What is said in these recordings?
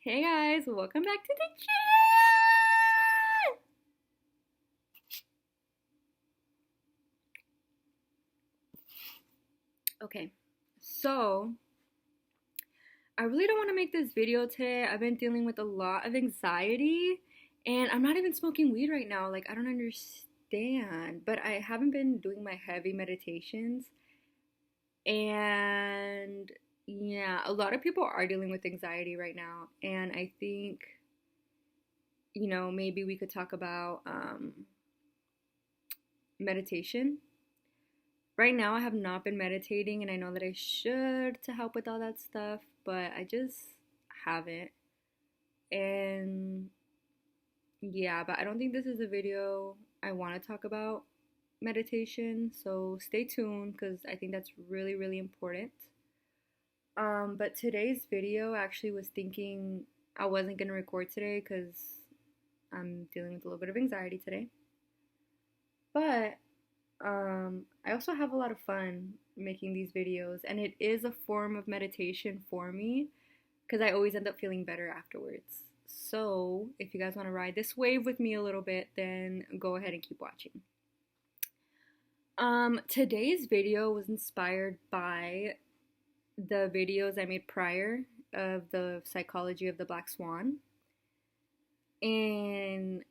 Hey guys, welcome back to the channel. Okay, so I really don't want to make this video today. I've been dealing with a lot of anxiety and I'm not even smoking weed right now. Like, I don't understand, but I haven't been doing my heavy meditations. And yeah, a lot of people are dealing with anxiety right now. And I think, maybe we could talk about meditation. Right now I have not been meditating and I know that I should to help with all that stuff, but I just haven't. And yeah, but I don't think this is a video I want to talk about meditation, so stay tuned cuz I think that's really really important. But today's video I actually was thinking I wasn't going to record today cuz I'm dealing with a little bit of anxiety today. But I also have a lot of fun making these videos, and it is a form of meditation for me because I always end up feeling better afterwards. So, if you guys want to ride this wave with me a little bit, then go ahead and keep watching. Today's video was inspired by the videos I made prior of the psychology of the black swan. And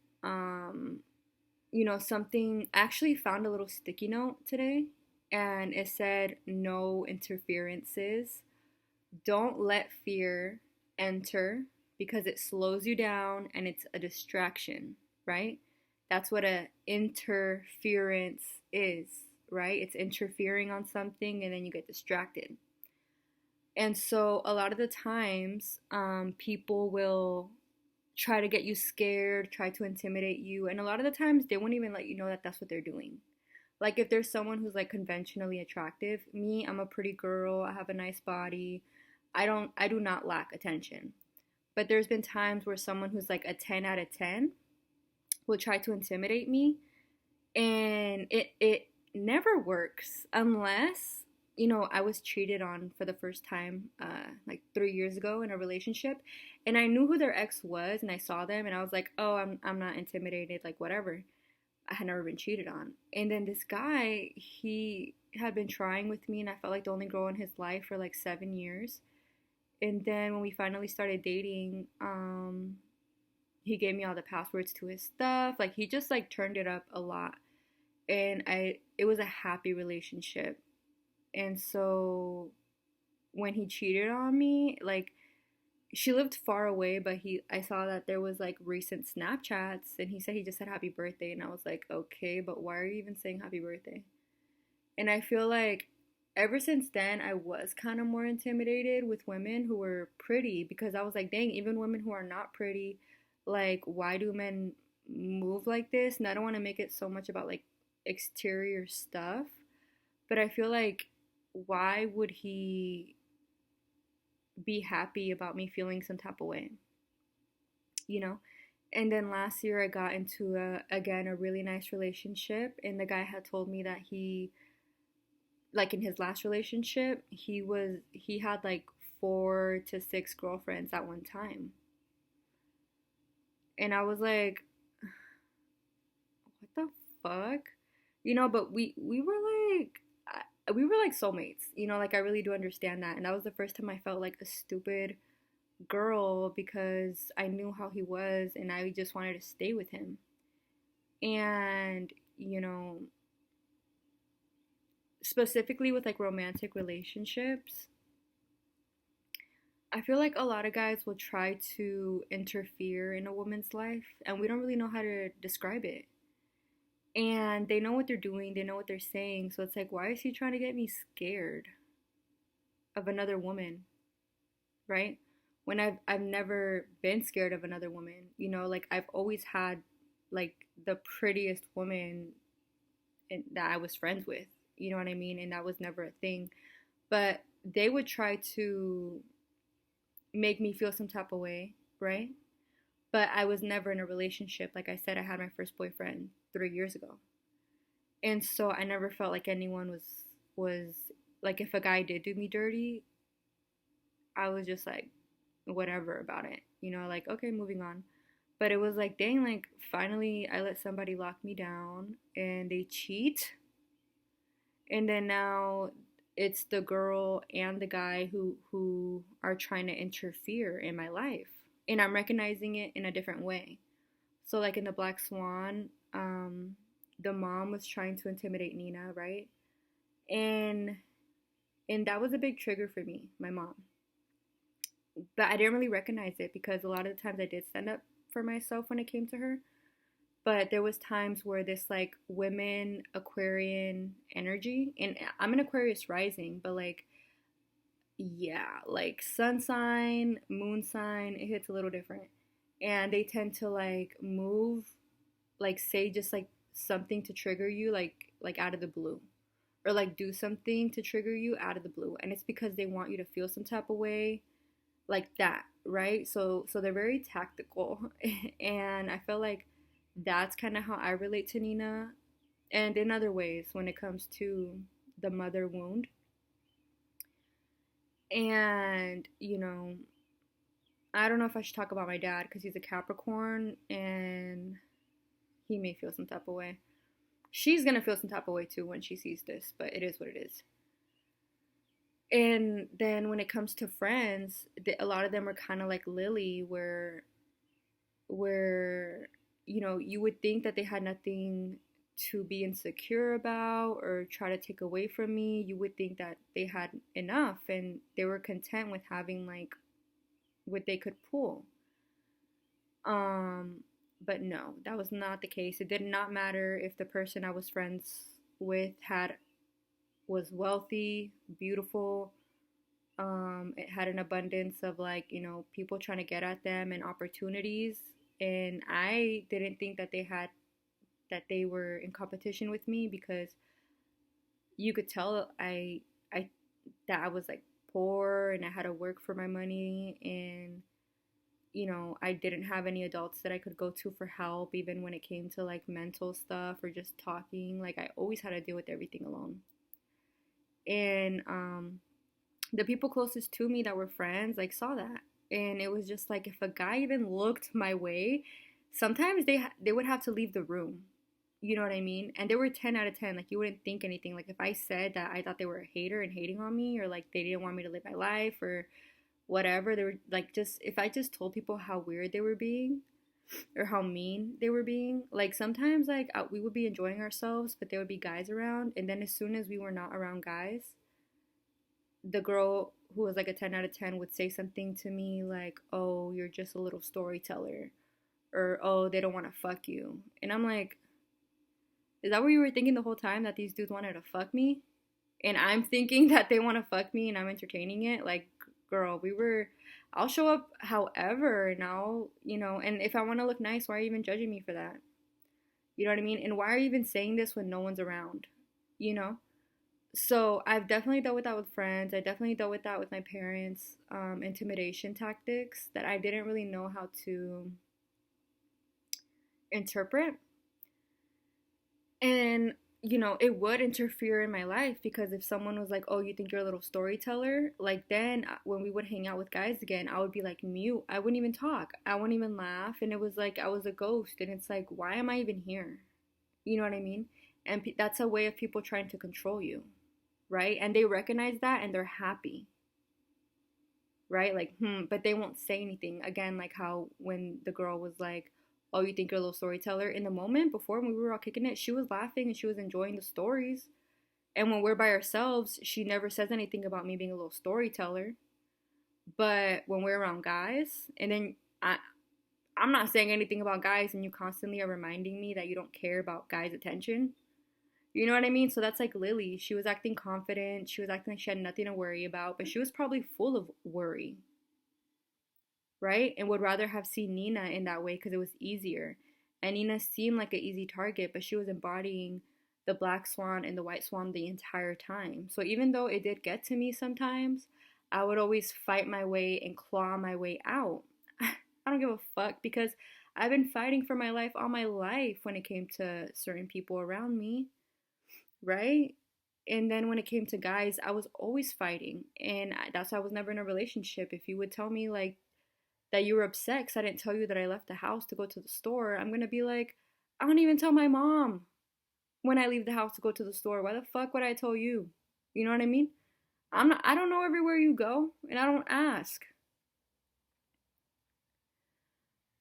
something, I actually found a little sticky note today and it said no interferences. Don't let fear enter because it slows you down and it's a distraction, right? That's what a interference is, right? It's interfering on something and then you get distracted. And so a lot of the times, people will try to get you scared, try to intimidate you, and a lot of the times they won't even let you know that that's what they're doing. Like if there's someone who's like conventionally attractive, me, I'm a pretty girl, I have a nice body. I do not lack attention. But there's been times where someone who's like a 10 out of 10 will try to intimidate me and it never works unless I was cheated on for the first time like 3 years ago in a relationship, and I knew who their ex was, and I saw them, and I was like, oh, I'm not intimidated, like whatever. I had never been cheated on, and then this guy, he had been trying with me, and I felt like the only girl in his life for like 7 years. And then when we finally started dating, he gave me all the passwords to his stuff. Like he just like turned it up a lot, and it was a happy relationship. And so when he cheated on me, like she lived far away, but I saw that there was like recent Snapchats and he said he just said happy birthday, and I was like, "Okay, but why are you even saying happy birthday?" And I feel like ever since then I was kind of more intimidated with women who were pretty because I was like, "Dang, even women who are not pretty, like why do men move like this?" And I don't want to make it so much about like exterior stuff, but I feel like why would he be happy about me feeling some type of way, you know? And then last year I got into again a really nice relationship, and the guy had told me that he, like in his last relationship, he had like 4 to 6 girlfriends at one time. And I was like, what the fuck? But we were like we were like soulmates, like I really do understand that. And that was the first time I felt like a stupid girl because I knew how he was and I just wanted to stay with him. And, specifically with like romantic relationships, I feel like a lot of guys will try to interfere in a woman's life and we don't really know how to describe it. And they know what they're doing, they know what they're saying. So it's like, why is he trying to get me scared of another woman, right? When I've never been scared of another woman, like I've always had like the prettiest woman that I was friends with, you know what I mean? And that was never a thing. But they would try to make me feel some type of way, right? But I was never in a relationship. Like I said, I had my first boyfriend 3 years ago. And so I never felt like anyone was like, if a guy did do me dirty, I was just like, whatever about it. Like, okay, moving on. But it was like, dang, like finally I let somebody lock me down and they cheat. And then now it's the girl and the guy who are trying to interfere in my life. And I'm recognizing it in a different way. So like in the Black Swan, the mom was trying to intimidate Nina, right? And and that was a big trigger for me, my mom. But I didn't really recognize it because a lot of the times I did stand up for myself when it came to her. But there was times where this like women Aquarian energy, and I'm an Aquarius rising, but like, yeah, like sun sign, moon sign, it hits a little different. And they tend to like move, like say just like something to trigger you, like out of the blue, or like do something to trigger you out of the blue, and it's because they want you to feel some type of way, like that, right? So they're very tactical, and I feel like that's kind of how I relate to Nina, and in other ways when it comes to the mother wound. And I don't know if I should talk about my dad because he's a Capricorn and he may feel some type of way. She's gonna feel some type of way too when she sees this, but it is what it is. And then when it comes to friends, a lot of them are kind of like Lily, where you would think that they had nothing to be insecure about or try to take away from me. You would think that they had enough and they were content with having like what they could pull. Um, but no, that was not the case. It did not matter if the person I was friends with had was wealthy, beautiful. It had an abundance of like, people trying to get at them and opportunities. And I didn't think that they were in competition with me because you could tell I that I was like poor and I had to work for my money, and I didn't have any adults that I could go to for help, even when it came to like mental stuff or just talking. Like I always had to deal with everything alone. And the people closest to me that were friends like saw that, and it was just like if a guy even looked my way, sometimes they would have to leave the room. You know what I mean? And they were 10 out of 10. Like you wouldn't think anything. Like if I said that I thought they were a hater and hating on me, or like they didn't want me to live my life or whatever, they were like, just if I just told people how weird they were being or how mean they were being, like sometimes like we would be enjoying ourselves, but there would be guys around, and then as soon as we were not around guys, the girl who was like a 10 out of 10 would say something to me like, "Oh, you're just a little storyteller," or "Oh, they don't want to fuck you." And I'm like, is that what you were thinking the whole time, that these dudes wanted to fuck me? And I'm thinking that they want to fuck me and I'm entertaining it? Like, girl, I'll show up however, and and if I want to look nice, why are you even judging me for that? You know what I mean? And why are you even saying this when no one's around? You know? So I've definitely dealt with that with friends. I definitely dealt with that with my parents. Intimidation tactics that I didn't really know how to interpret. And it would interfere in my life because if someone was like, "Oh, you think you're a little storyteller?" Like then when we would hang out with guys again, I would be like mute. I wouldn't even talk. I wouldn't even laugh, and it was like I was a ghost. And it's like, why am I even here? You know what I mean? And that's a way of people trying to control you, right? And they recognize that and they're happy, right? Like, but they won't say anything. Again, like how when the girl was like, "Oh, you think you're a little storyteller?" In the moment before when we were all kicking it, she was laughing and she was enjoying the stories. And when we're by ourselves, she never says anything about me being a little storyteller. But when we're around guys, and then I'm not saying anything about guys, and you constantly are reminding me that you don't care about guys' attention. You know what I mean? So that's like Lily. She was acting confident. She was acting like she had nothing to worry about, but she was probably full of worry, right? And would rather have seen Nina in that way because it was easier. And Nina seemed like an easy target, but she was embodying the black swan and the white swan the entire time. So even though it did get to me sometimes, I would always fight my way and claw my way out. I don't give a fuck because I've been fighting for my life all my life when it came to certain people around me, right? And then when it came to guys, I was always fighting. And that's why I was never in a relationship. If you would tell me, like, that you were upset because I didn't tell you that I left the house to go to the store, I'm gonna be like, I don't even tell my mom when I leave the house to go to the store. Why the fuck would I tell you? You know what I mean? I don't know everywhere you go, and I don't ask.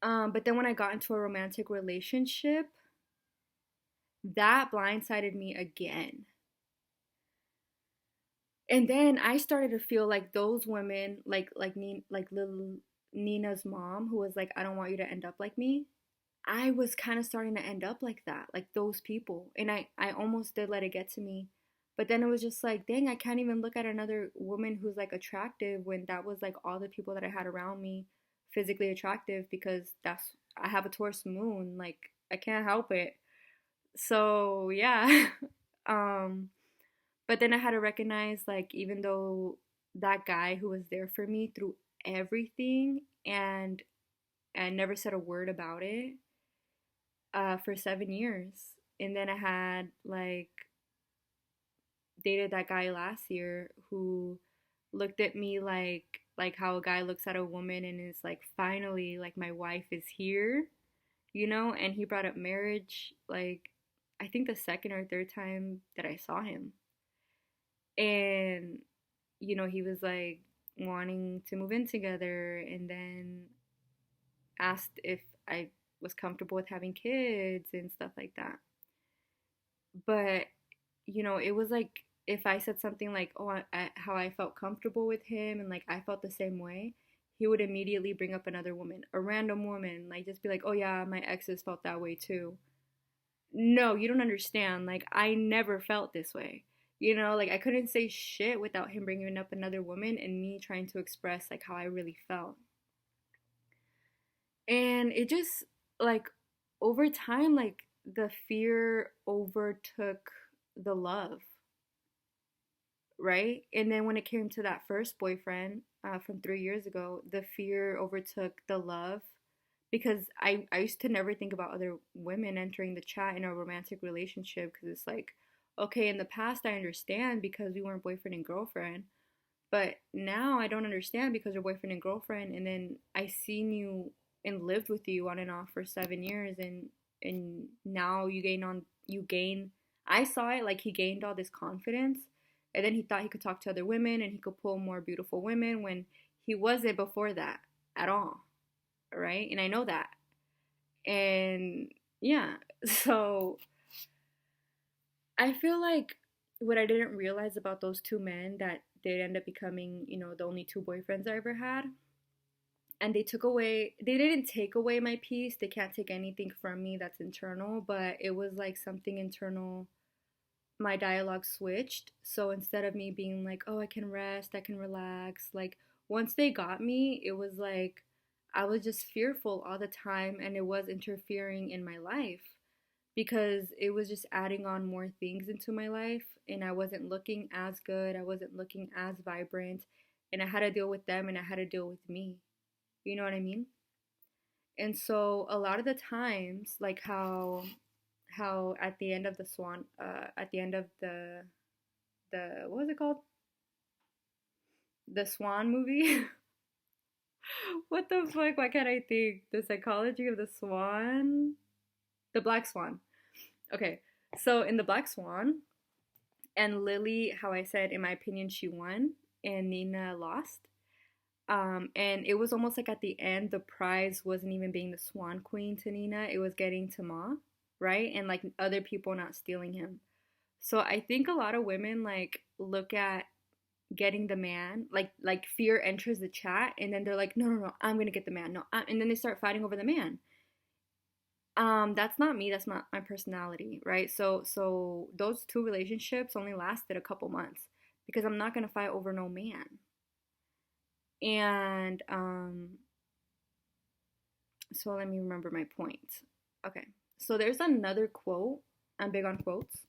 But then when I got into a romantic relationship, that blindsided me again. And then I started to feel like those women, like little Nina's mom, who was like, I don't want you to end up like me. I was kind of starting to end up like that, like those people. And I almost did let it get to me. But then it was just like, dang, I can't even look at another woman who's like attractive when that was like all the people that I had around me physically attractive, because I have a Taurus moon. Like, I can't help it. So, yeah. um, but then I had to recognize, like, even though that guy who was there for me through everything and never said a word about it, for 7 years. And then I had like dated that guy last year who looked at me like how a guy looks at a woman and is like, finally, like, my wife is here, and he brought up marriage, like, I think the second or third time that I saw him. And he was like wanting to move in together, and then asked if I was comfortable with having kids and stuff like that. But it was like, if I said something like, oh, how I felt comfortable with him and like I felt the same way, he would immediately bring up another woman, a random woman, like just be like, oh yeah, my exes felt that way too. No, you don't understand. Like, I never felt this way. Like, I couldn't say shit without him bringing up another woman and me trying to express like how I really felt. And it just, like, over time, like, the fear overtook the love, right? And then when it came to that first boyfriend, from 3 years ago, the fear overtook the love, because I used to never think about other women entering the chat in a romantic relationship, because it's like, okay, in the past I understand because we weren't boyfriend and girlfriend, but now I don't understand because we're boyfriend and girlfriend, and then I seen you and lived with you on and off for 7 years, and now you gain. I saw it like he gained all this confidence, and then he thought he could talk to other women and he could pull more beautiful women when he wasn't before that at all, right? And I know that, and yeah, so I feel like what I didn't realize about those two men, that they'd end up becoming, the only two boyfriends I ever had. And they didn't take away my peace. They can't take anything from me that's internal, but it was like something internal. My dialogue switched. So instead of me being like, oh, I can rest, I can relax, like, once they got me, it was like I was just fearful all the time, and it was interfering in my life because it was just adding on more things into my life, and I wasn't looking as good, I wasn't looking as vibrant, and I had to deal with them and I had to deal with me. You know what I mean? And so a lot of the times, like how at the end of the what was it called? The Swan movie? What the fuck? Why can't I think? The Psychology of the Swan? The Black Swan. Okay. So in the Black Swan, and Lily, how I said, in my opinion, she won and Nina lost. And it was almost like at the end, the prize wasn't even being the Swan Queen to Nina, it was getting to Ma, right? And like other people not stealing him. So I think a lot of women like look at getting the man, like fear enters the chat, and then they're like, no, no, no, I'm gonna get the man, no, and then they start fighting over the man. That's not me. That's not my personality, right? So those two relationships only lasted a couple months because I'm not gonna fight over no man. And so let me remember my point. Okay, so there's another quote. I'm big on quotes,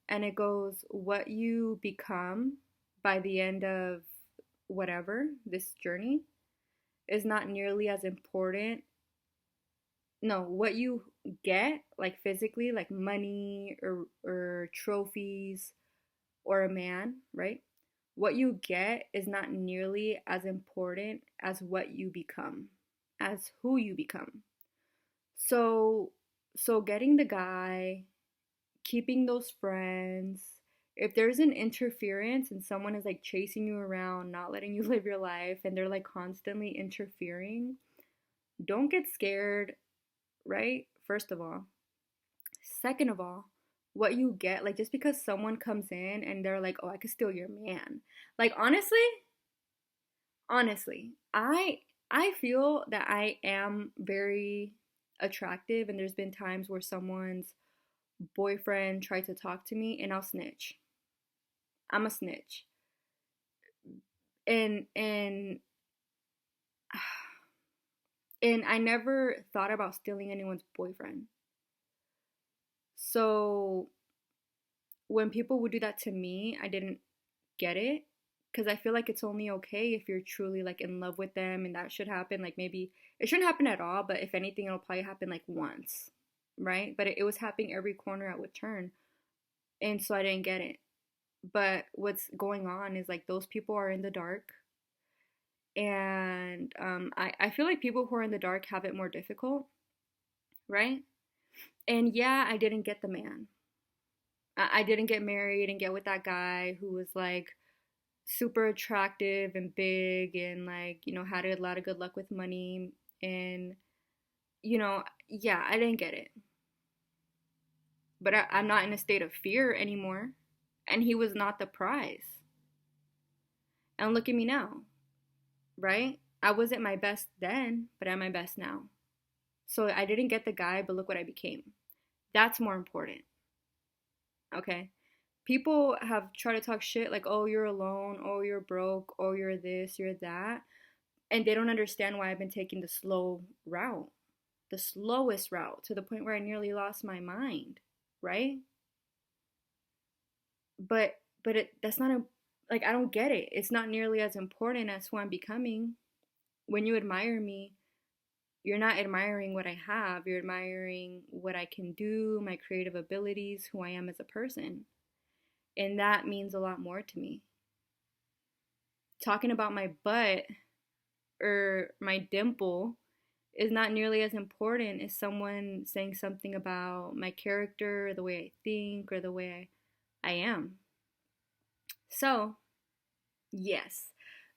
and it goes, "What you become by the end of whatever this journey is not nearly as important. No, what you get, like physically, like money or trophies or a man, right? What you get is not nearly as important as what you become." as who you become. So so getting the guy, keeping those friends, if there's an interference and someone is like chasing you around, not letting you live your life, and they're like constantly interfering, don't get scared, right? First of all. Second of all, what you get, like just because someone comes in and they're like, oh, I could steal your man. Like honestly, I feel that I am very attractive, and there's been times where someone's boyfriend tried to talk to me and I'll snitch. I'm a snitch. And and I never thought about stealing anyone's boyfriend. So when people would do that to me, I didn't get it, because I feel like it's only okay if you're truly like in love with them, and that should happen like maybe it shouldn't happen at all, but if anything it'll probably happen like once, right? But it was happening every corner I would turn, and so I didn't get it. But what's going on is like those people are in the dark, and I feel like people who are in the dark have it more difficult, right? And yeah, I didn't get the man. I didn't get married and get with that guy who was like super attractive and big and like, had a lot of good luck with money. And, yeah, I didn't get it. But I'm not in a state of fear anymore. And he was not the prize. And look at me now, right? I wasn't my best then, but I'm my best now. So I didn't get the guy, but look what I became. That's more important, okay? People have tried to talk shit like, oh, you're alone, oh, you're broke, oh, you're this, you're that. And they don't understand why I've been taking the slow route, the slowest route, to the point where I nearly lost my mind, right? That's not like, I don't get it. It's not nearly as important as who I'm becoming. When you admire me, you're not admiring what I have, you're admiring what I can do, my creative abilities, who I am as a person. And that means a lot more to me. Talking about my butt or my dimple is not nearly as important as someone saying something about my character, or the way I think, or the way I am. So, yes,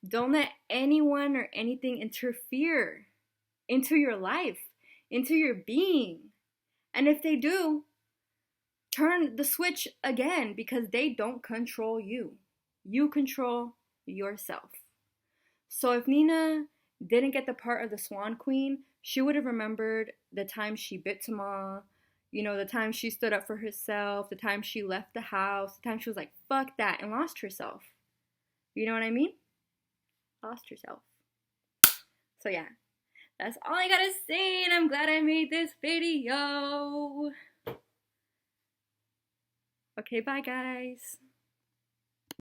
don't let anyone or anything interfere into your life, into your being. And if they do, turn the switch again, because they don't control you. You control yourself. So if Nina didn't get the part of the Swan Queen, she would have remembered the time she bit Tamal, the time she stood up for herself, the time she left the house, the time she was like, fuck that, and lost herself. You know what I mean? Lost herself. So yeah, that's all I gotta say, and I'm glad I made this video. Okay, bye guys.